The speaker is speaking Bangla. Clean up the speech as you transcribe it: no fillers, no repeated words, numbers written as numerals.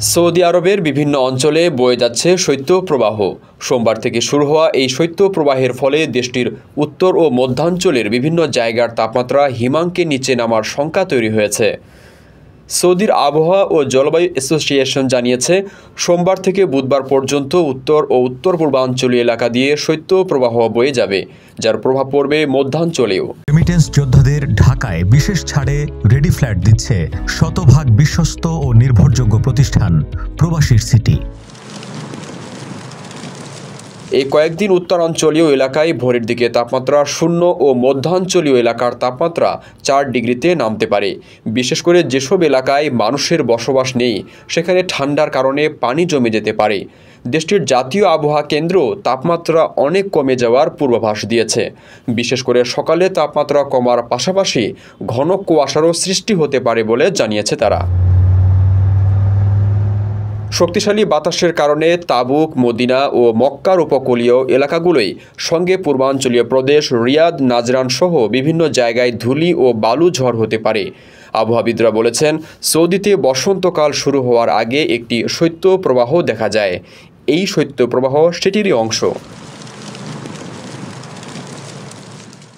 সৌদি আরবের বিভিন্ন অঞ্চলে বয়ে যাচ্ছে শৈত্যপ্রবাহ। সোমবার থেকে শুরু হওয়া এই শৈত্যপ্রবাহের ফলে দেশটির উত্তর ও মধ্যাঞ্চলের বিভিন্ন জায়গার তাপমাত্রা হিমাঙ্কের নিচে নামার শঙ্কা তৈরি হয়েছে। সৌদির আবহাওয়া ও জলবায়ু অ্যাসোসিয়েশন জানিয়েছে, সোমবার থেকে বুধবার পর্যন্ত উত্তর ও উত্তর পূর্বাঞ্চলীয় এলাকা দিয়ে শৈত্যপ্রবাহ বয়ে যাবে, যার প্রভাব পড়বে মধ্যাঞ্চলেও। রেমিটেন্স যোদ্ধাদের ঢাকায় বিশেষ ছাড়ে রেডি ফ্ল্যাট দিচ্ছে শতভাগ বিশ্বস্ত ও নির্ভরযোগ্য প্রতিষ্ঠান প্রবাসীর সিটি। এই কয়েকদিন উত্তরাঞ্চলীয় এলাকায় ভোরের দিকে তাপমাত্রা 0 ও মধ্যাঞ্চলীয় এলাকার তাপমাত্রা 4 ডিগ্রিতে নামতে পারে। বিশেষ করে যেসব এলাকায় মানুষের বসবাস নেই, সেখানে ঠান্ডার কারণে পানি জমে যেতে পারে। দেশটির জাতীয় আবহাওয়া কেন্দ্র তাপমাত্রা অনেক কমে যাওয়ার পূর্বাভাস দিয়েছে। বিশেষ করে সকালে তাপমাত্রা কমার পাশাপাশি ঘন কুয়াশারও সৃষ্টি হতে পারে বলে জানিয়েছে তারা। শক্তিশালী বাতাসের কারণে তাবুক, মদিনা ও মক্কার উপকূলীয় এলাকাগুলোই সঙ্গে পূর্বাঞ্চলীয় প্রদেশ রিয়াদ, নাজরান সহ বিভিন্ন জায়গায় ধূলি ও বালু ঝড় হতে পারে। আবহাওয়াবিদরা বলেছেন, সৌদিতে বসন্তকাল শুরু হওয়ার আগে একটি শৈত্যপ্রবাহ দেখা যায়। এই শৈত্যপ্রবাহ সেটিরই অংশ।